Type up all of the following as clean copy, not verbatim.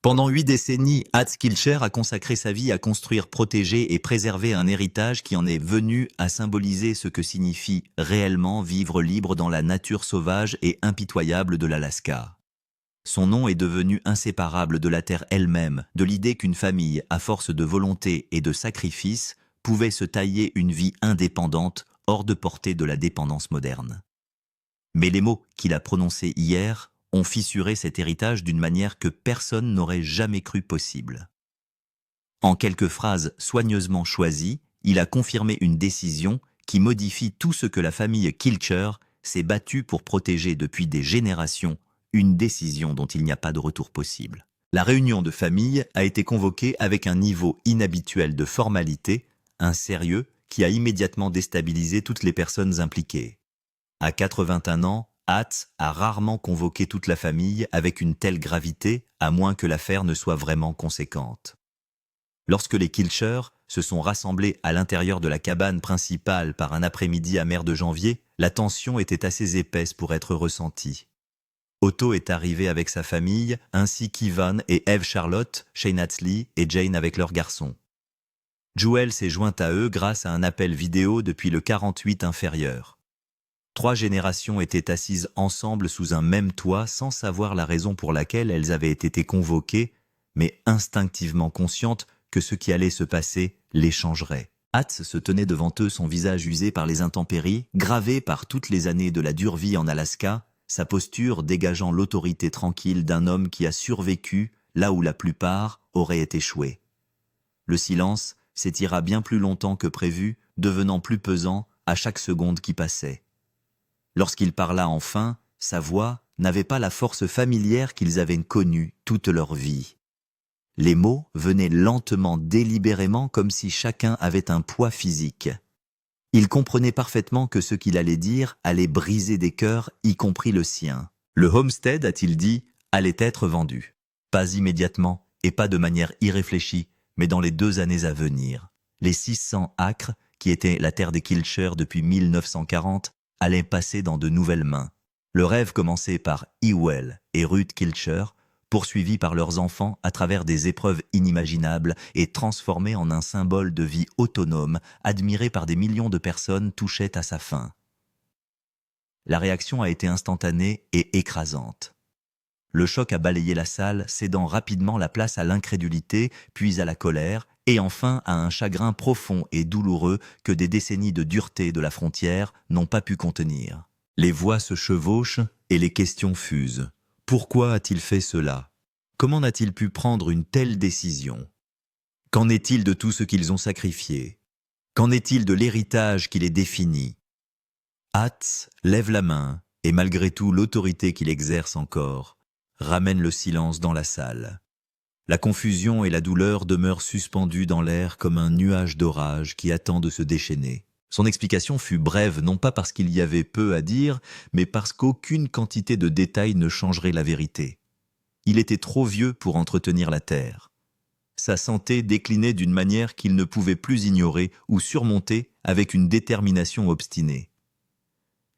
Pendant 8 décennies, Hatz Kilcher a consacré sa vie à construire, protéger et préserver un héritage qui en est venu à symboliser ce que signifie réellement vivre libre dans la nature sauvage et impitoyable de l'Alaska. Son nom est devenu inséparable de la terre elle-même, de l'idée qu'une famille, à force de volonté et de sacrifice, pouvait se tailler une vie indépendante, hors de portée de la dépendance moderne. Mais les mots qu'il a prononcés hier ont fissuré cet héritage d'une manière que personne n'aurait jamais cru possible. En quelques phrases soigneusement choisies, il a confirmé une décision qui modifie tout ce que la famille Kilcher s'est battue pour protéger depuis des générations, une décision dont il n'y a pas de retour possible. La réunion de famille a été convoquée avec un niveau inhabituel de formalité, un sérieux qui a immédiatement déstabilisé toutes les personnes impliquées. À 81 ans, Hatz a rarement convoqué toute la famille avec une telle gravité, à moins que l'affaire ne soit vraiment conséquente. Lorsque les Kilcher se sont rassemblés à l'intérieur de la cabane principale par un après-midi amer de janvier, la tension était assez épaisse pour être ressentie. Otto est arrivé avec sa famille, ainsi qu'Ivan et Eve Charlotte, Shane Hatsley et Jane avec leurs garçons. Joel s'est jointe à eux grâce à un appel vidéo depuis le 48 inférieur. 3 générations étaient assises ensemble sous un même toit sans savoir la raison pour laquelle elles avaient été convoquées, mais instinctivement conscientes que ce qui allait se passer les changerait. Hatz se tenait devant eux, son visage usé par les intempéries, gravé par toutes les années de la dure vie en Alaska, sa posture dégageant l'autorité tranquille d'un homme qui a survécu là où la plupart auraient échoué. Le silence s'étira bien plus longtemps que prévu, devenant plus pesant à chaque seconde qui passait. Lorsqu'il parla enfin, sa voix n'avait pas la force familière qu'ils avaient connue toute leur vie. Les mots venaient lentement, délibérément, comme si chacun avait un poids physique. Il comprenait parfaitement que ce qu'il allait dire allait briser des cœurs, y compris le sien. Le homestead, a-t-il dit, allait être vendu. Pas immédiatement, et pas de manière irréfléchie, mais dans les 2 années à venir. Les 600 acres, qui étaient la terre des Kilcher depuis 1940, allaient passer dans de nouvelles mains. Le rêve commençait par Ewell et Ruth Kilcher, poursuivis par leurs enfants à travers des épreuves inimaginables et transformé en un symbole de vie autonome, admiré par des millions de personnes, touchait à sa fin. La réaction a été instantanée et écrasante. Le choc a balayé la salle, cédant rapidement la place à l'incrédulité, puis à la colère, et enfin à un chagrin profond et douloureux que des décennies de dureté de la frontière n'ont pas pu contenir. Les voix se chevauchent et les questions fusent. Pourquoi a-t-il fait cela? Comment n'a-t-il pu prendre une telle décision? Qu'en est-il de tout ce qu'ils ont sacrifié? Qu'en est-il de l'héritage qui les définit? Hatz lève la main, et malgré tout l'autorité qu'il exerce encore, ramène le silence dans la salle. La confusion et la douleur demeurent suspendues dans l'air comme un nuage d'orage qui attend de se déchaîner. Son explication fut brève, non pas parce qu'il y avait peu à dire, mais parce qu'aucune quantité de détails ne changerait la vérité. Il était trop vieux pour entretenir la terre. Sa santé déclinait d'une manière qu'il ne pouvait plus ignorer ou surmonter avec une détermination obstinée.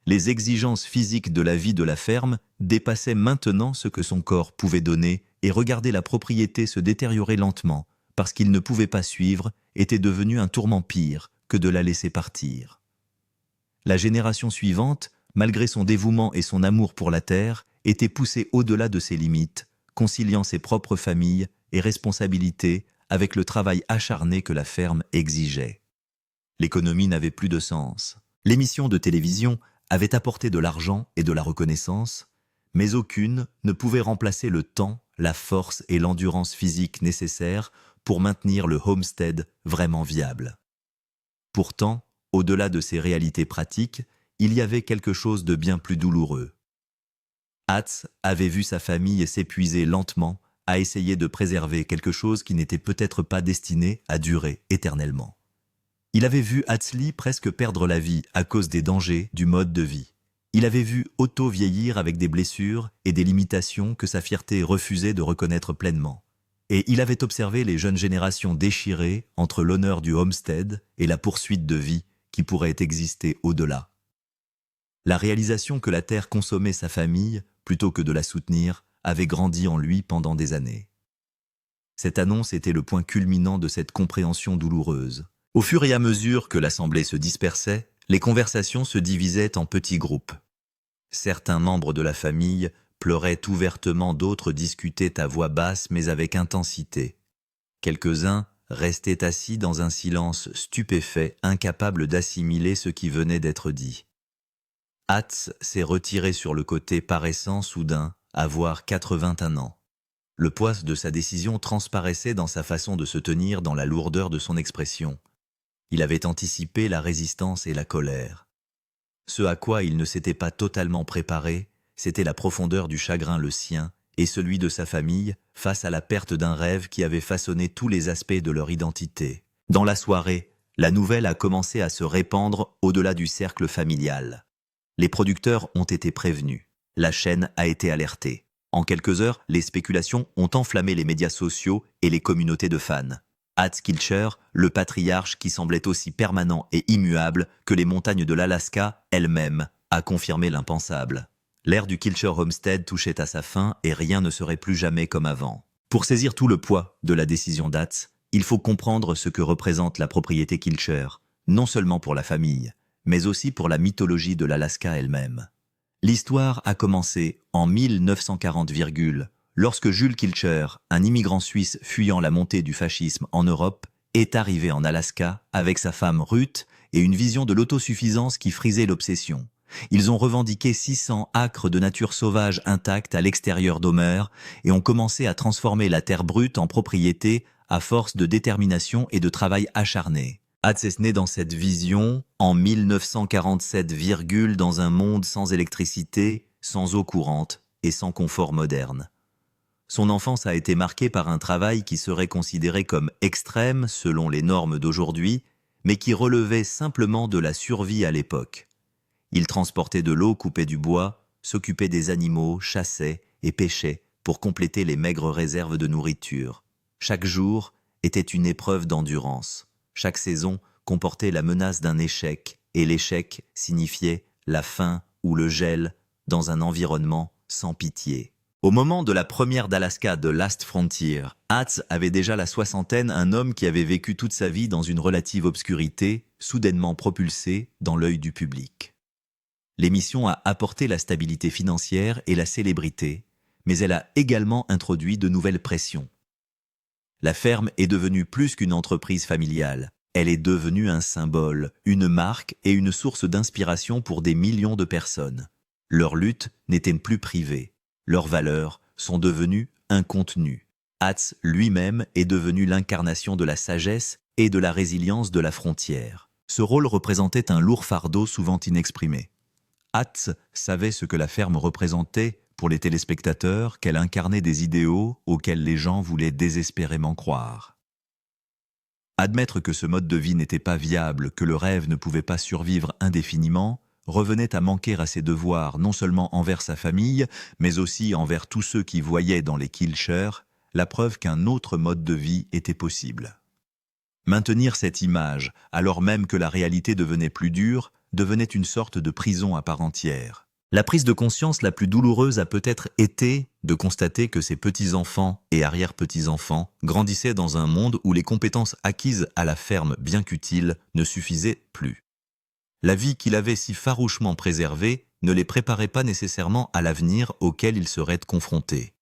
Les exigences physiques de la vie de la ferme dépassaient maintenant ce que son corps pouvait donner, et regarder la propriété se détériorer lentement, parce qu'il ne pouvait pas suivre, était devenu un tourment pire que de la laisser partir. La génération suivante, malgré son dévouement et son amour pour la terre, était poussée au-delà de ses limites, conciliant ses propres familles et responsabilités avec le travail acharné que la ferme exigeait. L'économie n'avait plus de sens. L'émission de télévision avait apporté de l'argent et de la reconnaissance, mais aucune ne pouvait remplacer le temps, la force et l'endurance physique nécessaires pour maintenir le homestead vraiment viable. Pourtant, au-delà de ces réalités pratiques, il y avait quelque chose de bien plus douloureux. Hatz avait vu sa famille s'épuiser lentement à essayer de préserver quelque chose qui n'était peut-être pas destiné à durer éternellement. Il avait vu Hatsley presque perdre la vie à cause des dangers du mode de vie. Il avait vu Otto vieillir avec des blessures et des limitations que sa fierté refusait de reconnaître pleinement. Et il avait observé les jeunes générations déchirées entre l'honneur du homestead et la poursuite de vie qui pourrait exister au-delà. La réalisation que la terre consommait sa famille, plutôt que de la soutenir, avait grandi en lui pendant des années. Cette annonce était le point culminant de cette compréhension douloureuse. Au fur et à mesure que l'assemblée se dispersait, les conversations se divisaient en petits groupes. Certains membres de la famille pleuraient ouvertement, d'autres discutaient à voix basse mais avec intensité. Quelques-uns restaient assis dans un silence stupéfait, incapables d'assimiler ce qui venait d'être dit. Hatz s'est retiré sur le côté, paraissant soudain avoir 81 ans. Le poids de sa décision transparaissait dans sa façon de se tenir, dans la lourdeur de son expression. Il avait anticipé la résistance et la colère. Ce à quoi il ne s'était pas totalement préparé, c'était la profondeur du chagrin, le sien et celui de sa famille, face à la perte d'un rêve qui avait façonné tous les aspects de leur identité. Dans la soirée, la nouvelle a commencé à se répandre au-delà du cercle familial. Les producteurs ont été prévenus. La chaîne a été alertée. En quelques heures, les spéculations ont enflammé les médias sociaux et les communautés de fans. Hatz Kilcher, le patriarche qui semblait aussi permanent et immuable que les montagnes de l'Alaska elles-mêmes, a confirmé l'impensable. L'ère du Kilcher Homestead touchait à sa fin et rien ne serait plus jamais comme avant. Pour saisir tout le poids de la décision d'Hatz, il faut comprendre ce que représente la propriété Kilcher, non seulement pour la famille, mais aussi pour la mythologie de l'Alaska elle-même. L'histoire a commencé en 1940, lorsque Jules Kilcher, un immigrant suisse fuyant la montée du fascisme en Europe, est arrivé en Alaska avec sa femme Ruth et une vision de l'autosuffisance qui frisait l'obsession. Ils ont revendiqué 600 acres de nature sauvage intacte à l'extérieur d'Homer et ont commencé à transformer la terre brute en propriété à force de détermination et de travail acharné. Hatz est né dans cette vision en 1947, dans un monde sans électricité, sans eau courante et sans confort moderne. Son enfance a été marquée par un travail qui serait considéré comme extrême selon les normes d'aujourd'hui, mais qui relevait simplement de la survie à l'époque. Il transportait de l'eau, coupait du bois, s'occupait des animaux, chassait et pêchait pour compléter les maigres réserves de nourriture. Chaque jour était une épreuve d'endurance. Chaque saison comportait la menace d'un échec, et l'échec signifiait la faim ou le gel dans un environnement sans pitié. Au moment de la première d'Alaska, de Last Frontier, Hatz avait déjà la soixantaine, un homme qui avait vécu toute sa vie dans une relative obscurité, soudainement propulsé dans l'œil du public. L'émission a apporté la stabilité financière et la célébrité, mais elle a également introduit de nouvelles pressions. La ferme est devenue plus qu'une entreprise familiale. Elle est devenue un symbole, une marque et une source d'inspiration pour des millions de personnes. Leur lutte n'était plus privée. Leurs valeurs sont devenues un contenu. Hatz lui-même est devenu l'incarnation de la sagesse et de la résilience de la frontière. Ce rôle représentait un lourd fardeau souvent inexprimé. Hatz savait ce que la ferme représentait pour les téléspectateurs, qu'elle incarnait des idéaux auxquels les gens voulaient désespérément croire. Admettre que ce mode de vie n'était pas viable, que le rêve ne pouvait pas survivre indéfiniment, revenait à manquer à ses devoirs non seulement envers sa famille, mais aussi envers tous ceux qui voyaient dans les Kilcher la preuve qu'un autre mode de vie était possible. Maintenir cette image, alors même que la réalité devenait plus dure, devenait une sorte de prison à part entière. La prise de conscience la plus douloureuse a peut-être été de constater que ses petits-enfants et arrière-petits-enfants grandissaient dans un monde où les compétences acquises à la ferme, bien qu'utiles, ne suffisaient plus. La vie qu'il avait si farouchement préservée ne les préparait pas nécessairement à l'avenir auquel ils seraient confrontés.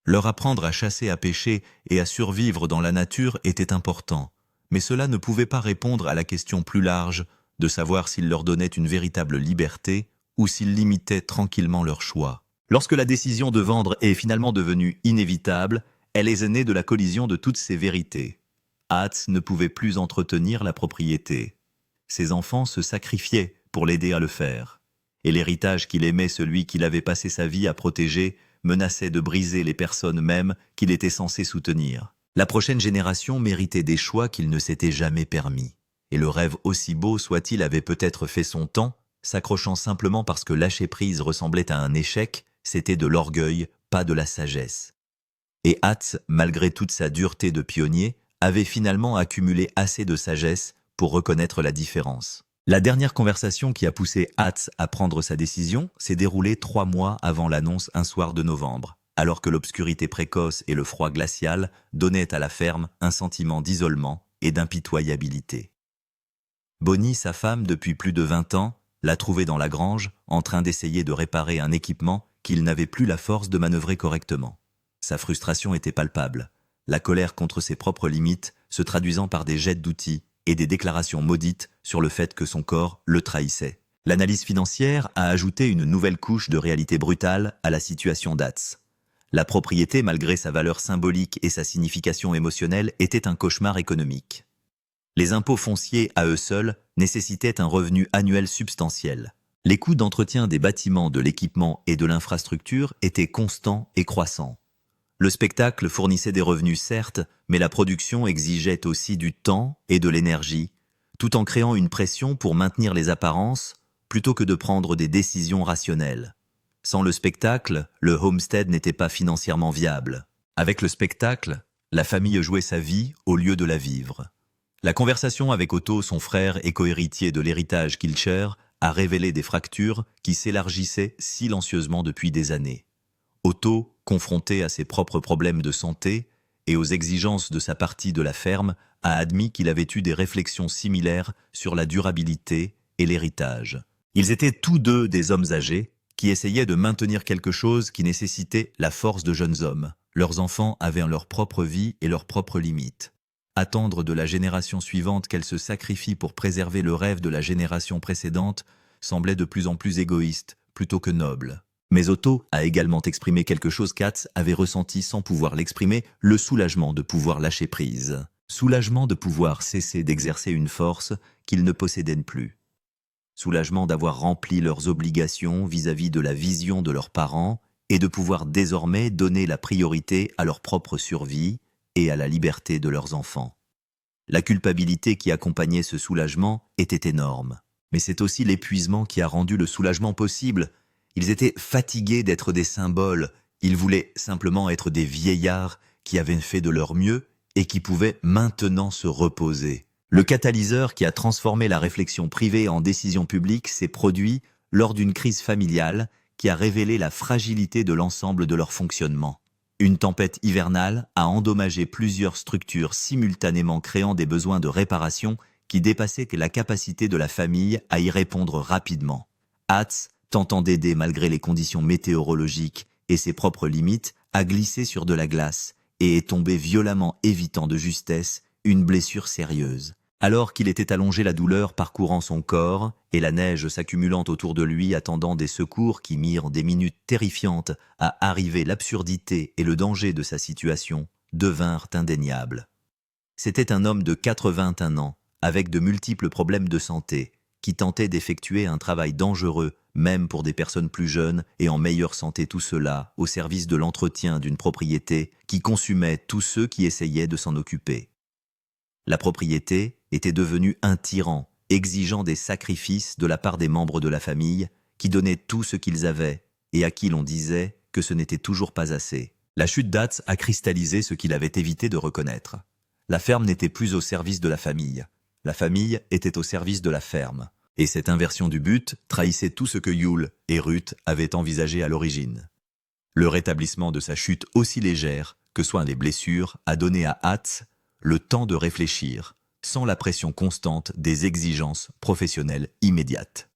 Leur apprendre à chasser, à pêcher et à survivre dans la nature était important, mais cela ne pouvait pas répondre à la question plus large de savoir s'il leur donnait une véritable liberté ou s'ils limitaient tranquillement leur choix. Lorsque la décision de vendre est finalement devenue inévitable, elle est née de la collision de toutes ces vérités. Hatz ne pouvait plus entretenir la propriété. Ses enfants se sacrifiaient pour l'aider à le faire. Et l'héritage qu'il aimait, celui qu'il avait passé sa vie à protéger, menaçait de briser les personnes mêmes qu'il était censé soutenir. La prochaine génération méritait des choix qu'il ne s'était jamais permis. Et le rêve, aussi beau soit-il, avait peut-être fait son temps, s'accrochant simplement parce que lâcher prise ressemblait à un échec, c'était de l'orgueil, pas de la sagesse. Et Hatz, malgré toute sa dureté de pionnier, avait finalement accumulé assez de sagesse pour reconnaître la différence. La dernière conversation qui a poussé Hatz à prendre sa décision s'est déroulée 3 mois avant l'annonce un soir de novembre. alors que l'obscurité précoce et le froid glacial donnaient à la ferme un sentiment d'isolement et d'impitoyabilité. Bonnie, sa femme, depuis plus de 20 ans, l'a trouvé dans la grange, en train d'essayer de réparer un équipement qu'il n'avait plus la force de manœuvrer correctement. Sa frustration était palpable, la colère contre ses propres limites se traduisant par des jets d'outils et des déclarations maudites sur le fait que son corps le trahissait. L'analyse financière a ajouté une nouvelle couche de réalité brutale à la situation d'Hatz. La propriété, malgré sa valeur symbolique et sa signification émotionnelle, était un cauchemar économique. Les impôts fonciers, à eux seuls, nécessitaient un revenu annuel substantiel. Les coûts d'entretien des bâtiments, de l'équipement et de l'infrastructure étaient constants et croissants. Le spectacle fournissait des revenus certes, mais la production exigeait aussi du temps et de l'énergie, tout en créant une pression pour maintenir les apparences, plutôt que de prendre des décisions rationnelles. Sans le spectacle, le homestead n'était pas financièrement viable. Avec le spectacle, la famille jouait sa vie au lieu de la vivre. La conversation avec Otto, son frère et cohéritier de l'héritage Kilcher, a révélé des fractures qui s'élargissaient silencieusement depuis des années. Otto, confronté à ses propres problèmes de santé et aux exigences de sa partie de la ferme, a admis qu'il avait eu des réflexions similaires sur la durabilité et l'héritage. Ils étaient tous deux des hommes âgés qui essayaient de maintenir quelque chose qui nécessitait la force de jeunes hommes. Leurs enfants avaient leur propre vie et leurs propres limites. Attendre de la génération suivante qu'elle se sacrifie pour préserver le rêve de la génération précédente semblait de plus en plus égoïste, plutôt que noble. Mais Otto a également exprimé quelque chose qu'Hatz avait ressenti sans pouvoir l'exprimer, le soulagement de pouvoir lâcher prise. Soulagement de pouvoir cesser d'exercer une force qu'ils ne possédaient plus. Soulagement d'avoir rempli leurs obligations vis-à-vis de la vision de leurs parents et de pouvoir désormais donner la priorité à leur propre survie et à la liberté de leurs enfants. La culpabilité qui accompagnait ce soulagement était énorme. Mais c'est aussi l'épuisement qui a rendu le soulagement possible. Ils étaient fatigués d'être des symboles, ils voulaient simplement être des vieillards qui avaient fait de leur mieux et qui pouvaient maintenant se reposer. Le catalyseur qui a transformé la réflexion privée en décision publique s'est produit lors d'une crise familiale qui a révélé la fragilité de l'ensemble de leur fonctionnement. Une tempête hivernale a endommagé plusieurs structures simultanément créant des besoins de réparation qui dépassaient la capacité de la famille à y répondre rapidement. Hatz, tentant d'aider malgré les conditions météorologiques et ses propres limites, a glissé sur de la glace et est tombé violemment, évitant de justesse une blessure sérieuse. Alors qu'il était allongé, la douleur parcourant son corps et la neige s'accumulant autour de lui, attendant des secours qui mirent des minutes terrifiantes à arriver, l'absurdité et le danger de sa situation devinrent indéniables. C'était un homme de 81 ans, avec de multiples problèmes de santé, qui tentait d'effectuer un travail dangereux, même pour des personnes plus jeunes et en meilleure santé, tout cela au service de l'entretien d'une propriété qui consumait tous ceux qui essayaient de s'en occuper. La propriété était devenue un tyran, exigeant des sacrifices de la part des membres de la famille, qui donnaient tout ce qu'ils avaient et à qui l'on disait que ce n'était toujours pas assez. La chute d'Hatz a cristallisé ce qu'il avait évité de reconnaître. La ferme n'était plus au service de la famille. La famille était au service de la ferme. Et cette inversion du but trahissait tout ce que Yule et Ruth avaient envisagé à l'origine. Le rétablissement de sa chute, aussi légère que soient les blessures, a donné à Hatz le temps de réfléchir, sans la pression constante des exigences professionnelles immédiates.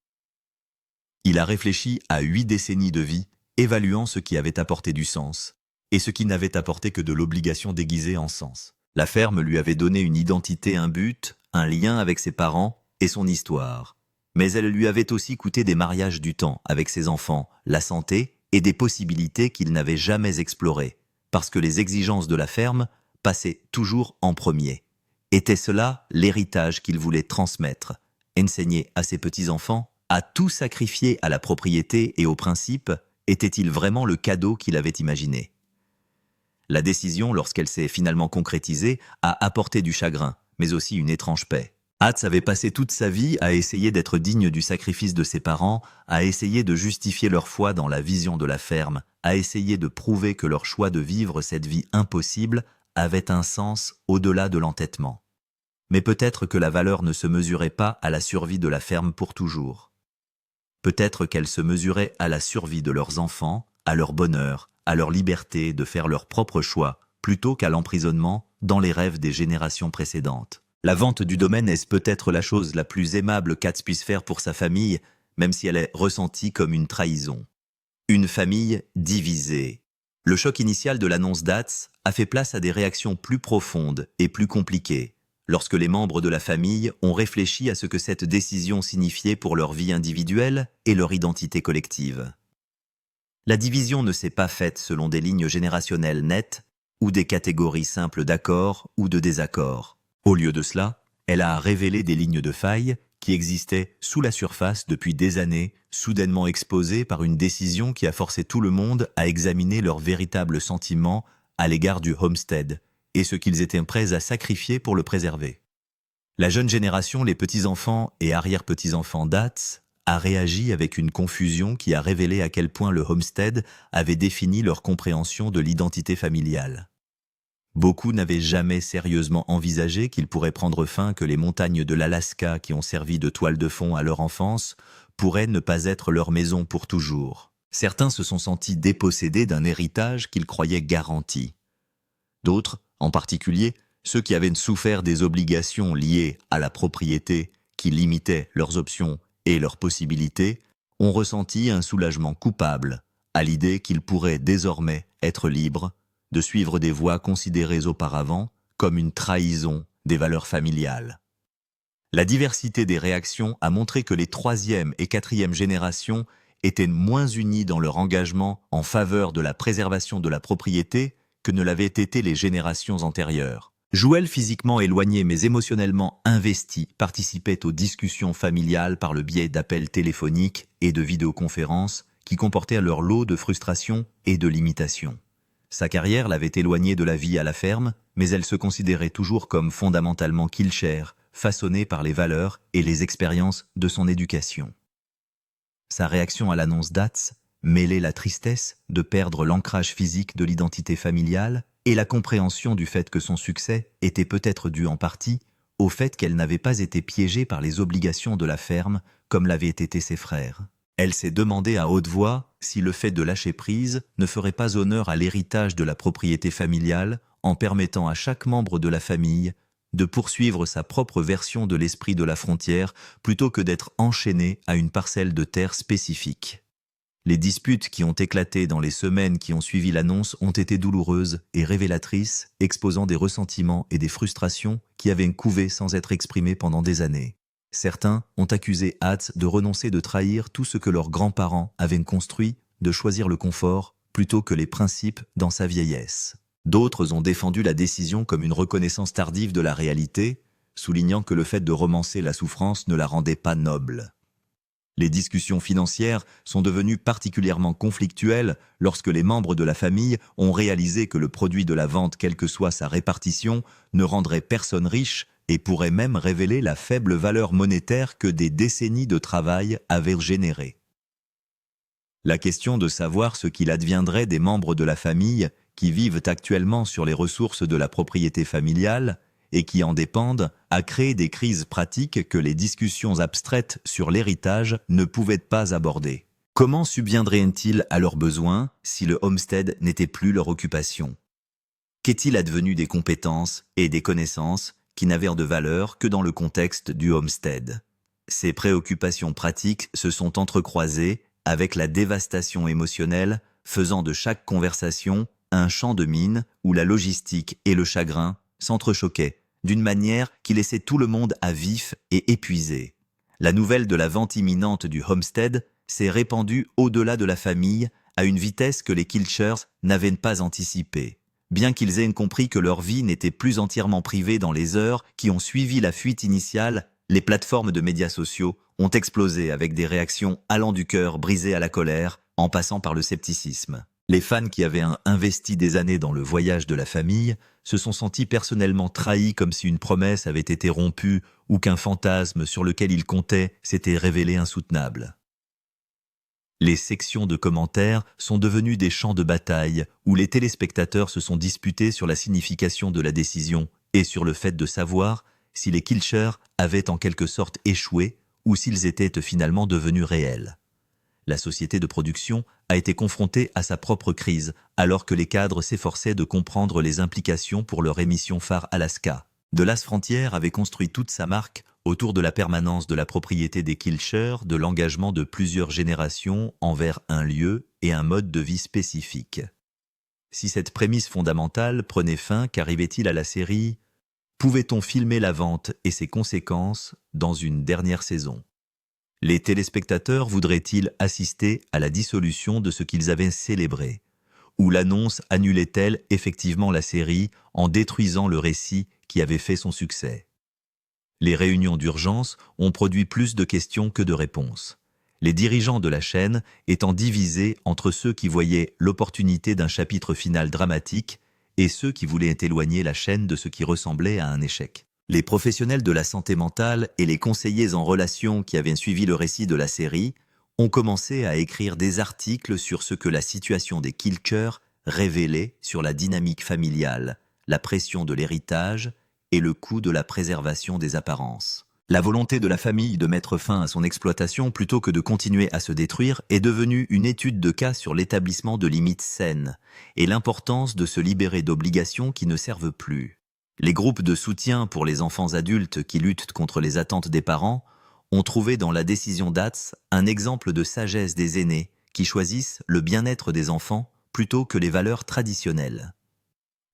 Il a réfléchi à 8 décennies de vie, évaluant ce qui avait apporté du sens et ce qui n'avait apporté que de l'obligation déguisée en sens. La ferme lui avait donné une identité, un but, un lien avec ses parents et son histoire. Mais elle lui avait aussi coûté des mariages, du temps avec ses enfants, la santé et des possibilités qu'il n'avait jamais explorées, parce que les exigences de la ferme passaient toujours en premier. Était cela l'héritage qu'il voulait transmettre, enseigner à ses petits-enfants, à tout sacrifier à la propriété et aux principes? Était-il vraiment le cadeau qu'il avait imaginé? La décision, lorsqu'elle s'est finalement concrétisée, a apporté du chagrin, mais aussi une étrange paix. Hatz avait passé toute sa vie à essayer d'être digne du sacrifice de ses parents, à essayer de justifier leur foi dans la vision de la ferme, à essayer de prouver que leur choix de vivre cette vie impossible avait un sens au-delà de l'entêtement. Mais peut-être que la valeur ne se mesurait pas à la survie de la ferme pour toujours. Peut-être qu'elle se mesurait à la survie de leurs enfants, à leur bonheur, à leur liberté de faire leur propre choix, plutôt qu'à l'emprisonnement dans les rêves des générations précédentes. La vente du domaine est peut-être la chose la plus aimable qu'Hatz puisse faire pour sa famille, même si elle est ressentie comme une trahison. Une famille divisée. Le choc initial de l'annonce d'Hatz a fait place à des réactions plus profondes et plus compliquées, lorsque les membres de la famille ont réfléchi à ce que cette décision signifiait pour leur vie individuelle et leur identité collective. La division ne s'est pas faite selon des lignes générationnelles nettes ou des catégories simples d'accord ou de désaccord. Au lieu de cela, elle a révélé des lignes de faille qui existaient sous la surface depuis des années, soudainement exposées par une décision qui a forcé tout le monde à examiner leurs véritables sentiments à l'égard du homestead et ce qu'ils étaient prêts à sacrifier pour le préserver. La jeune génération, les petits-enfants et arrière-petits-enfants d'Hatz, a réagi avec une confusion qui a révélé à quel point le homestead avait défini leur compréhension de l'identité familiale. Beaucoup n'avaient jamais sérieusement envisagé qu'il pourrait prendre fin que les montagnes de l'Alaska qui ont servi de toile de fond à leur enfance pourraient ne pas être leur maison pour toujours. Certains se sont sentis dépossédés d'un héritage qu'ils croyaient garanti. D'autres, en particulier, ceux qui avaient souffert des obligations liées à la propriété qui limitaient leurs options et leurs possibilités, ont ressenti un soulagement coupable à l'idée qu'ils pourraient désormais être libres de suivre des voies considérées auparavant comme une trahison des valeurs familiales. La diversité des réactions a montré que les troisième et quatrième générations étaient moins unies dans leur engagement en faveur de la préservation de la propriété que ne l'avaient été les générations antérieures. Joël, physiquement éloigné mais émotionnellement investi, participait aux discussions familiales par le biais d'appels téléphoniques et de vidéoconférences qui comportaient leur lot de frustration et de limitations. Sa carrière l'avait éloigné de la vie à la ferme, mais elle se considérait toujours comme fondamentalement Kilcher, façonnée par les valeurs et les expériences de son éducation. Sa réaction à l'annonce d'Hatz mêlait la tristesse de perdre l'ancrage physique de l'identité familiale et la compréhension du fait que son succès était peut-être dû en partie au fait qu'elle n'avait pas été piégée par les obligations de la ferme comme l'avaient été ses frères. Elle s'est demandé à haute voix si le fait de lâcher prise ne ferait pas honneur à l'héritage de la propriété familiale en permettant à chaque membre de la famille de poursuivre sa propre version de l'esprit de la frontière plutôt que d'être enchaîné à une parcelle de terre spécifique. Les disputes qui ont éclaté dans les semaines qui ont suivi l'annonce ont été douloureuses et révélatrices, exposant des ressentiments et des frustrations qui avaient couvé sans être exprimés pendant des années. Certains ont accusé Hatz de renoncer de trahir tout ce que leurs grands-parents avaient construit, de choisir le confort plutôt que les principes dans sa vieillesse. D'autres ont défendu la décision comme une reconnaissance tardive de la réalité, soulignant que le fait de romancer la souffrance ne la rendait pas noble. Les discussions financières sont devenues particulièrement conflictuelles lorsque les membres de la famille ont réalisé que le produit de la vente, quelle que soit sa répartition, ne rendrait personne riche et pourrait même révéler la faible valeur monétaire que des décennies de travail avaient générée. La question de savoir ce qu'il adviendrait des membres de la famille qui vivent actuellement sur les ressources de la propriété familiale et qui en dépendent a créé des crises pratiques que les discussions abstraites sur l'héritage ne pouvaient pas aborder. Comment subviendraient-ils à leurs besoins si le homestead n'était plus leur occupation? Qu'est-il advenu des compétences et des connaissances qui n'avaient de valeur que dans le contexte du homestead? Ces préoccupations pratiques se sont entrecroisées avec la dévastation émotionnelle, faisant de chaque conversation un champ de mine où la logistique et le chagrin s'entrechoquaient d'une manière qui laissait tout le monde à vif et épuisé. La nouvelle de la vente imminente du homestead s'est répandue au-delà de la famille à une vitesse que les Kilchers n'avaient pas anticipée. Bien qu'ils aient compris que leur vie n'était plus entièrement privée dans les heures qui ont suivi la fuite initiale, les plateformes de médias sociaux ont explosé avec des réactions allant du cœur brisées à la colère, en passant par le scepticisme. Les fans qui avaient investi des années dans le voyage de la famille se sont sentis personnellement trahis comme si une promesse avait été rompue ou qu'un fantasme sur lequel ils comptaient s'était révélé insoutenable. Les sections de commentaires sont devenues des champs de bataille où les téléspectateurs se sont disputés sur la signification de la décision et sur le fait de savoir si les Kilchers avaient en quelque sorte échoué ou s'ils étaient finalement devenus réels. La société de production a été confrontée à sa propre crise, alors que les cadres s'efforçaient de comprendre les implications pour leur émission phare Alaska. De Las Frontier avait construit toute sa marque autour de la permanence de la propriété des Kilcher, de l'engagement de plusieurs générations envers un lieu et un mode de vie spécifique. Si cette prémisse fondamentale prenait fin, qu'arrivait-il à la série ? Pouvait-on filmer la vente et ses conséquences dans une dernière saison ? Les téléspectateurs voudraient-ils assister à la dissolution de ce qu'ils avaient célébré ? Ou l'annonce annulait-elle effectivement la série en détruisant le récit qui avait fait son succès ? Les réunions d'urgence ont produit plus de questions que de réponses. Les dirigeants de la chaîne étant divisés entre ceux qui voyaient l'opportunité d'un chapitre final dramatique et ceux qui voulaient éloigner la chaîne de ce qui ressemblait à un échec. Les professionnels de la santé mentale et les conseillers en relations qui avaient suivi le récit de la série ont commencé à écrire des articles sur ce que la situation des Kilcher révélait sur la dynamique familiale, la pression de l'héritage et le coût de la préservation des apparences. La volonté de la famille de mettre fin à son exploitation plutôt que de continuer à se détruire est devenue une étude de cas sur l'établissement de limites saines et l'importance de se libérer d'obligations qui ne servent plus. Les groupes de soutien pour les enfants adultes qui luttent contre les attentes des parents ont trouvé dans la décision d'Atz un exemple de sagesse des aînés qui choisissent le bien-être des enfants plutôt que les valeurs traditionnelles.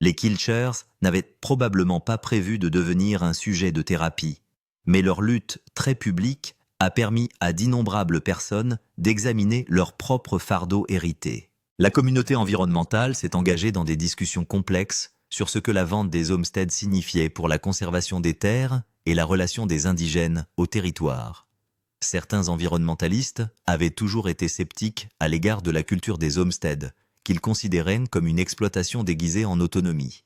Les Kilchers n'avaient probablement pas prévu de devenir un sujet de thérapie, mais leur lutte très publique a permis à d'innombrables personnes d'examiner leur propre fardeau hérité. La communauté environnementale s'est engagée dans des discussions complexes sur ce que la vente des homesteads signifiait pour la conservation des terres et la relation des indigènes au territoire. Certains environnementalistes avaient toujours été sceptiques à l'égard de la culture des homesteads, qu'ils considéraient comme une exploitation déguisée en autonomie.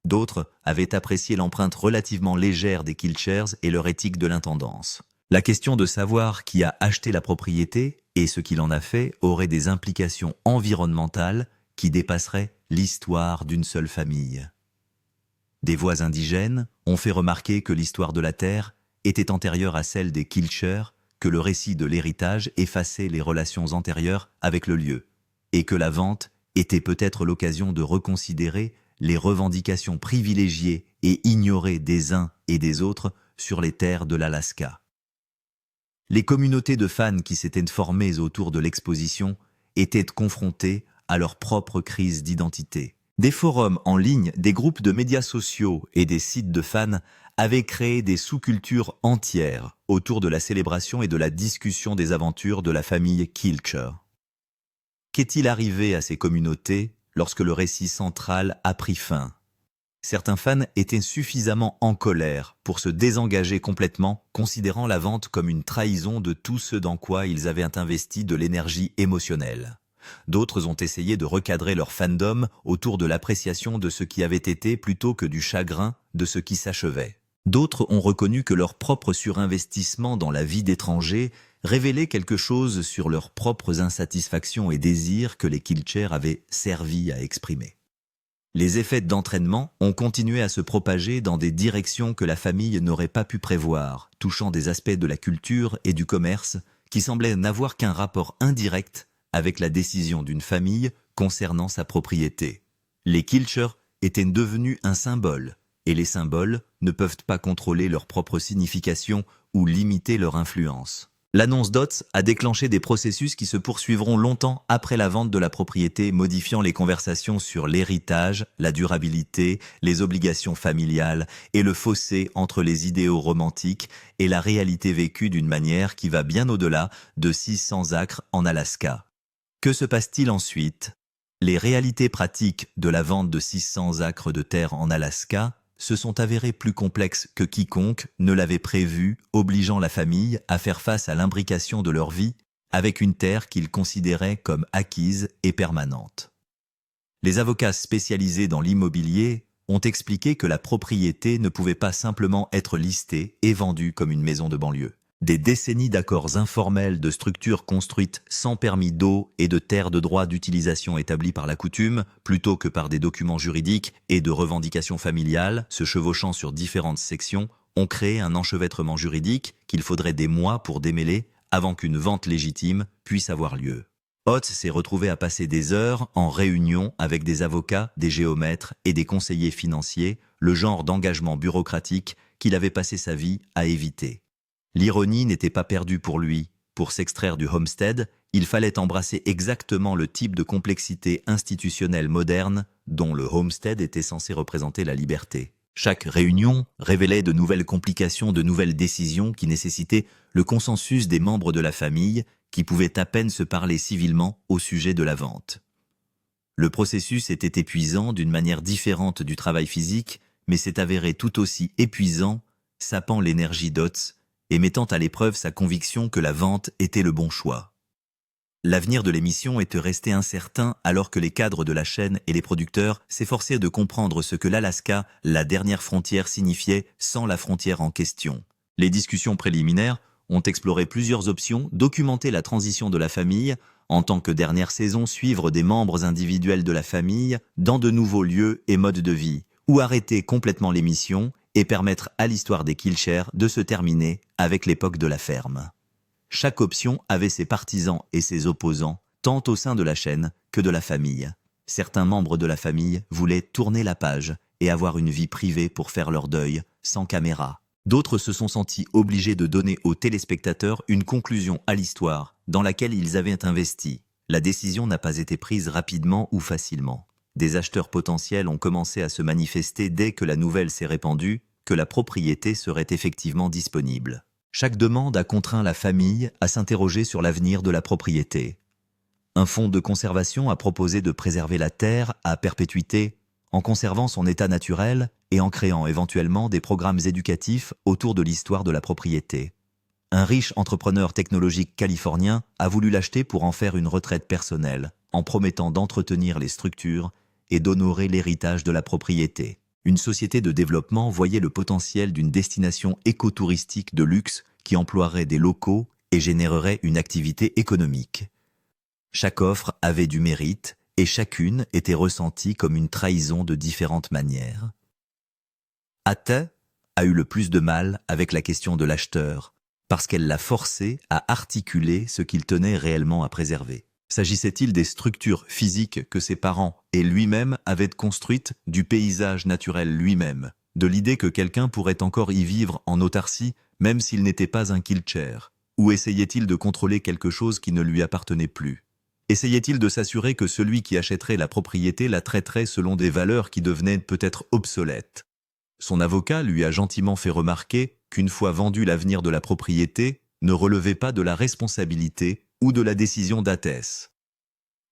D'autres avaient apprécié l'empreinte relativement légère des Kilchers et leur éthique de l'intendance. La question de savoir qui a acheté la propriété et ce qu'il en a fait aurait des implications environnementales qui dépasseraient l'histoire d'une seule famille. Des voix indigènes ont fait remarquer que l'histoire de la terre était antérieure à celle des Kilcher, que le récit de l'héritage effaçait les relations antérieures avec le lieu, et que la vente était peut-être l'occasion de reconsidérer les revendications privilégiées et ignorées des uns et des autres sur les terres de l'Alaska. Les communautés de fans qui s'étaient formées autour de l'exposition étaient confrontées à leur propre crise d'identité. Des forums en ligne, des groupes de médias sociaux et des sites de fans avaient créé des sous-cultures entières autour de la célébration et de la discussion des aventures de la famille Kilcher. Qu'est-il arrivé à ces communautés lorsque le récit central a pris fin ? Certains fans étaient suffisamment en colère pour se désengager complètement, considérant la vente comme une trahison de tout ce dans quoi ils avaient investi de l'énergie émotionnelle. D'autres ont essayé de recadrer leur fandom autour de l'appréciation de ce qui avait été plutôt que du chagrin de ce qui s'achevait. D'autres ont reconnu que leur propre surinvestissement dans la vie d'étrangers révélait quelque chose sur leurs propres insatisfactions et désirs que les Kilcher avaient servi à exprimer. Les effets d'entraînement ont continué à se propager dans des directions que la famille n'aurait pas pu prévoir, touchant des aspects de la culture et du commerce qui semblaient n'avoir qu'un rapport indirect avec la décision d'une famille concernant sa propriété. Les Kilcher étaient devenus un symbole, et les symboles ne peuvent pas contrôler leur propre signification ou limiter leur influence. L'annonce d'Otz a déclenché des processus qui se poursuivront longtemps après la vente de la propriété, modifiant les conversations sur l'héritage, la durabilité, les obligations familiales et le fossé entre les idéaux romantiques et la réalité vécue d'une manière qui va bien au-delà de 600 acres en Alaska. Que se passe-t-il ensuite ? Les réalités pratiques de la vente de 600 acres de terre en Alaska se sont avérées plus complexes que quiconque ne l'avait prévu, obligeant la famille à faire face à l'imbrication de leur vie avec une terre qu'ils considéraient comme acquise et permanente. Les avocats spécialisés dans l'immobilier ont expliqué que la propriété ne pouvait pas simplement être listée et vendue comme une maison de banlieue. Des décennies d'accords informels de structures construites sans permis d'eau et de terres de droit d'utilisation établis par la coutume, plutôt que par des documents juridiques et de revendications familiales se chevauchant sur différentes sections, ont créé un enchevêtrement juridique qu'il faudrait des mois pour démêler avant qu'une vente légitime puisse avoir lieu. Hotz s'est retrouvé à passer des heures en réunion avec des avocats, des géomètres et des conseillers financiers, le genre d'engagement bureaucratique qu'il avait passé sa vie à éviter. L'ironie n'était pas perdue pour lui. Pour s'extraire du homestead, il fallait embrasser exactement le type de complexité institutionnelle moderne dont le homestead était censé représenter la liberté. Chaque réunion révélait de nouvelles complications, de nouvelles décisions qui nécessitaient le consensus des membres de la famille qui pouvaient à peine se parler civilement au sujet de la vente. Le processus était épuisant d'une manière différente du travail physique, mais s'est avéré tout aussi épuisant, sapant l'énergie d'Hotz et mettant à l'épreuve sa conviction que la vente était le bon choix. L'avenir de l'émission était resté incertain alors que les cadres de la chaîne et les producteurs s'efforçaient de comprendre ce que l'Alaska, la dernière frontière, signifiait sans la frontière en question. Les discussions préliminaires ont exploré plusieurs options, documenter la transition de la famille, en tant que dernière saison suivre des membres individuels de la famille dans de nouveaux lieux et modes de vie, ou arrêter complètement l'émission et permettre à l'histoire des Kilcher de se terminer avec l'époque de la ferme. Chaque option avait ses partisans et ses opposants, tant au sein de la chaîne que de la famille. Certains membres de la famille voulaient tourner la page et avoir une vie privée pour faire leur deuil, sans caméra. D'autres se sont sentis obligés de donner aux téléspectateurs une conclusion à l'histoire dans laquelle ils avaient investi. La décision n'a pas été prise rapidement ou facilement. Des acheteurs potentiels ont commencé à se manifester dès que la nouvelle s'est répandue que la propriété serait effectivement disponible. Chaque demande a contraint la famille à s'interroger sur l'avenir de la propriété. Un fonds de conservation a proposé de préserver la terre à perpétuité en conservant son état naturel et en créant éventuellement des programmes éducatifs autour de l'histoire de la propriété. Un riche entrepreneur technologique californien a voulu l'acheter pour en faire une retraite personnelle, en promettant d'entretenir les structures et d'honorer l'héritage de la propriété. Une société de développement voyait le potentiel d'une destination écotouristique de luxe qui emploierait des locaux et générerait une activité économique. Chaque offre avait du mérite et chacune était ressentie comme une trahison de différentes manières. Atte a eu le plus de mal avec la question de l'acheteur, parce qu'elle l'a forcé à articuler ce qu'il tenait réellement à préserver. S'agissait-il des structures physiques que ses parents et lui-même avaient construites, du paysage naturel lui-même, de l'idée que quelqu'un pourrait encore y vivre en autarcie, même s'il n'était pas un Kilcher, ou essayait-il de contrôler quelque chose qui ne lui appartenait plus? Essayait-il de s'assurer que celui qui achèterait la propriété la traiterait selon des valeurs qui devenaient peut-être obsolètes? Son avocat lui a gentiment fait remarquer qu'une fois vendu l'avenir de la propriété, ne relevait pas de la responsabilité ou de la décision d'Attès.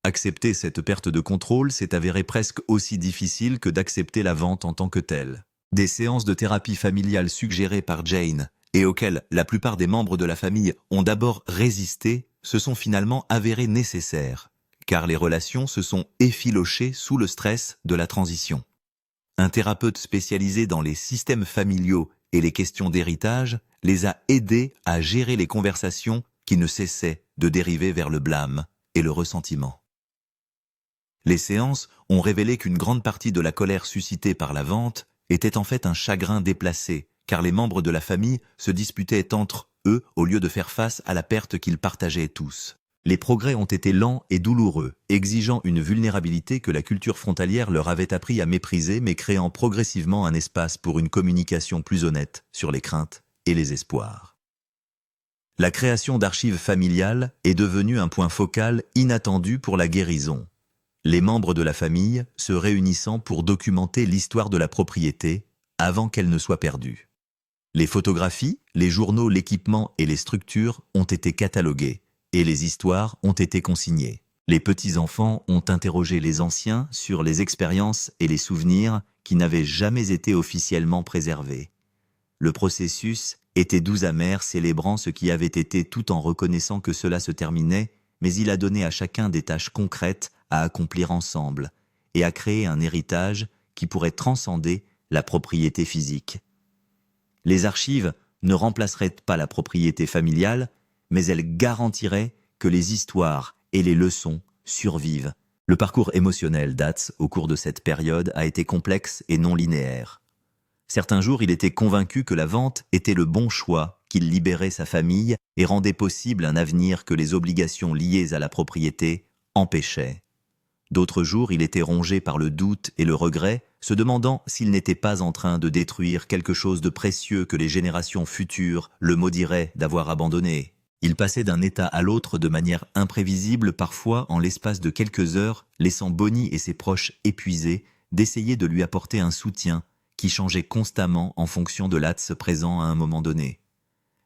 Accepter cette perte de contrôle s'est avéré presque aussi difficile que d'accepter la vente en tant que telle. Des séances de thérapie familiale suggérées par Jane et auxquelles la plupart des membres de la famille ont d'abord résisté se sont finalement avérées nécessaires, car les relations se sont effilochées sous le stress de la transition. Un thérapeute spécialisé dans les systèmes familiaux et les questions d'héritage les a aidés à gérer les conversations qui ne cessaient de dériver vers le blâme et le ressentiment. Les séances ont révélé qu'une grande partie de la colère suscitée par la vente était en fait un chagrin déplacé, car les membres de la famille se disputaient entre eux au lieu de faire face à la perte qu'ils partageaient tous. Les progrès ont été lents et douloureux, exigeant une vulnérabilité que la culture frontalière leur avait appris à mépriser, mais créant progressivement un espace pour une communication plus honnête sur les craintes et les espoirs. La création d'archives familiales est devenue un point focal inattendu pour la guérison. Les membres de la famille se réunissant pour documenter l'histoire de la propriété avant qu'elle ne soit perdue. Les photographies, les journaux, l'équipement et les structures ont été catalogués et les histoires ont été consignées. Les petits-enfants ont interrogé les anciens sur les expériences et les souvenirs qui n'avaient jamais été officiellement préservés. Le processus était doux amer, célébrant ce qui avait été tout en reconnaissant que cela se terminait, mais il a donné à chacun des tâches concrètes à accomplir ensemble et à créer un héritage qui pourrait transcender la propriété physique. Les archives ne remplaceraient pas la propriété familiale, mais elles garantiraient que les histoires et les leçons survivent. Le parcours émotionnel d'Atz au cours de cette période a été complexe et non linéaire. Certains jours, il était convaincu que la vente était le bon choix, qu'il libérait sa famille et rendait possible un avenir que les obligations liées à la propriété empêchaient. D'autres jours, il était rongé par le doute et le regret, se demandant s'il n'était pas en train de détruire quelque chose de précieux que les générations futures le maudiraient d'avoir abandonné. Il passait d'un état à l'autre de manière imprévisible, parfois en l'espace de quelques heures, laissant Bonnie et ses proches épuisés d'essayer de lui apporter un soutien qui changeait constamment en fonction de l'ATS présent à un moment donné.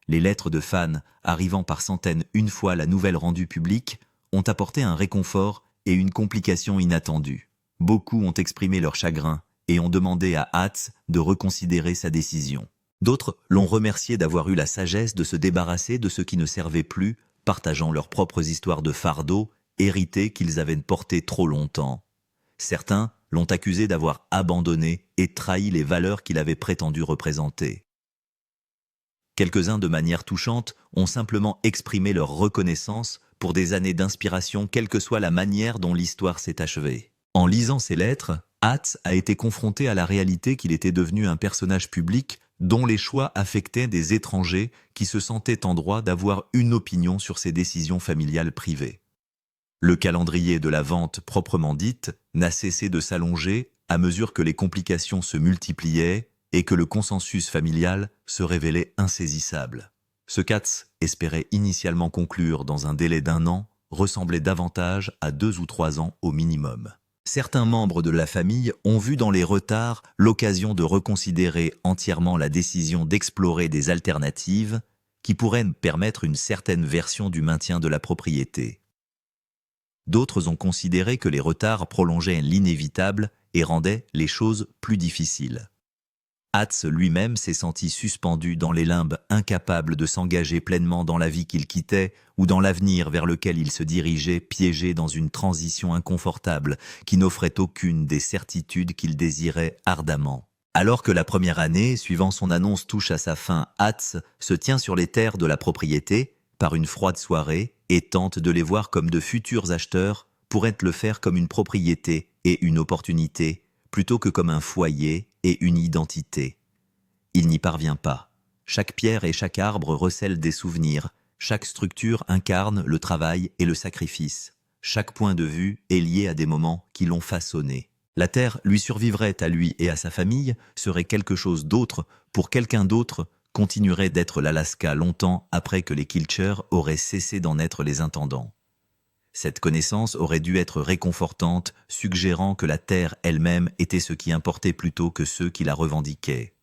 Les lettres de fans, arrivant par centaines une fois la nouvelle rendue publique, ont apporté un réconfort et une complication inattendue. Beaucoup ont exprimé leur chagrin et ont demandé à ATS de reconsidérer sa décision. D'autres l'ont remercié d'avoir eu la sagesse de se débarrasser de ce qui ne servait plus, partageant leurs propres histoires de fardeau, héritées qu'ils avaient portées trop longtemps. Certains l'ont accusé d'avoir abandonné et trahi les valeurs qu'il avait prétendu représenter. Quelques-uns, de manière touchante, ont simplement exprimé leur reconnaissance pour des années d'inspiration, quelle que soit la manière dont l'histoire s'est achevée. En lisant ces lettres, ATS a été confronté à la réalité qu'il était devenu un personnage public dont les choix affectaient des étrangers qui se sentaient en droit d'avoir une opinion sur ses décisions familiales privées. Le calendrier de la vente proprement dite n'a cessé de s'allonger à mesure que les complications se multipliaient et que le consensus familial se révélait insaisissable. Ce qu'ATS espérait initialement conclure dans un délai d'1 an ressemblait davantage à 2 ou 3 ans au minimum. Certains membres de la famille ont vu dans les retards l'occasion de reconsidérer entièrement la décision d'explorer des alternatives qui pourraient permettre une certaine version du maintien de la propriété. D'autres ont considéré que les retards prolongeaient l'inévitable et rendaient les choses plus difficiles. ATS lui-même s'est senti suspendu dans les limbes, incapable de s'engager pleinement dans la vie qu'il quittait ou dans l'avenir vers lequel il se dirigeait, piégé dans une transition inconfortable qui n'offrait aucune des certitudes qu'il désirait ardemment. Alors que la première année, suivant son annonce, touche à sa fin, ATS se tient sur les terres de la propriété par une froide soirée et tente de les voir comme de futurs acheteurs pourraient le faire comme une propriété et une opportunité, plutôt que comme un foyer et une identité. Il n'y parvient pas. Chaque pierre et chaque arbre recèlent des souvenirs, chaque structure incarne le travail et le sacrifice. Chaque point de vue est lié à des moments qui l'ont façonné. La terre lui survivrait à lui et à sa famille, serait quelque chose d'autre, pour quelqu'un d'autre, continuerait d'être l'Alaska longtemps après que les Kilcher auraient cessé d'en être les intendants. Cette connaissance aurait dû être réconfortante, suggérant que la terre elle-même était ce qui importait plutôt que ceux qui la revendiquaient.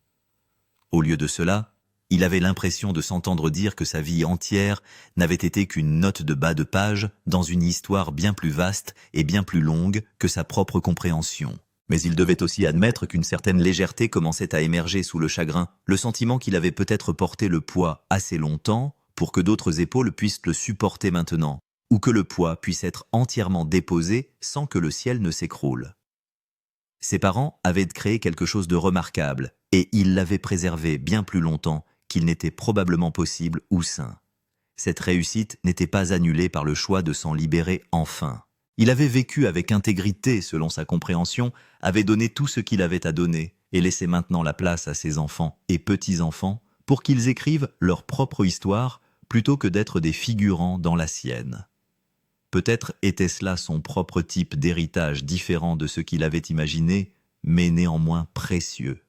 Au lieu de cela, il avait l'impression de s'entendre dire que sa vie entière n'avait été qu'une note de bas de page dans une histoire bien plus vaste et bien plus longue que sa propre compréhension. Mais il devait aussi admettre qu'une certaine légèreté commençait à émerger sous le chagrin, le sentiment qu'il avait peut-être porté le poids assez longtemps pour que d'autres épaules puissent le supporter maintenant, ou que le poids puisse être entièrement déposé sans que le ciel ne s'écroule. Ses parents avaient créé quelque chose de remarquable, et ils l'avaient préservé bien plus longtemps qu'il n'était probablement possible ou sain. Cette réussite n'était pas annulée par le choix de s'en libérer enfin. Il avait vécu avec intégrité selon sa compréhension, avait donné tout ce qu'il avait à donner, et laissait maintenant la place à ses enfants et petits-enfants pour qu'ils écrivent leur propre histoire plutôt que d'être des figurants dans la sienne. Peut-être était-ce là son propre type d'héritage différent de ce qu'il avait imaginé, mais néanmoins précieux.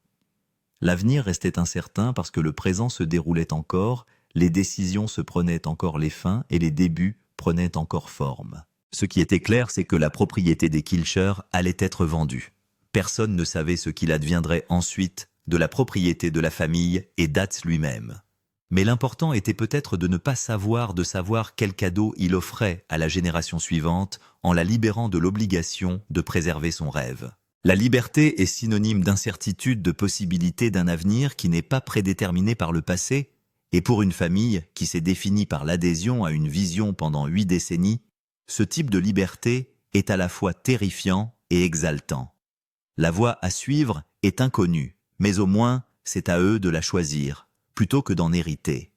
L'avenir restait incertain parce que le présent se déroulait encore, les décisions se prenaient encore les fins et les débuts prenaient encore forme. Ce qui était clair, c'est que la propriété des Kilcher allait être vendue. Personne ne savait ce qu'il adviendrait ensuite de la propriété de la famille et d'ATS lui-même. Mais l'important était peut-être de ne pas savoir quel cadeau il offrait à la génération suivante en la libérant de l'obligation de préserver son rêve. La liberté est synonyme d'incertitude, de possibilité d'un avenir qui n'est pas prédéterminé par le passé, et pour une famille qui s'est définie par l'adhésion à une vision pendant 8 décennies, ce type de liberté est à la fois terrifiant et exaltant. La voie à suivre est inconnue, mais au moins c'est à eux de la choisir, plutôt que d'en hériter.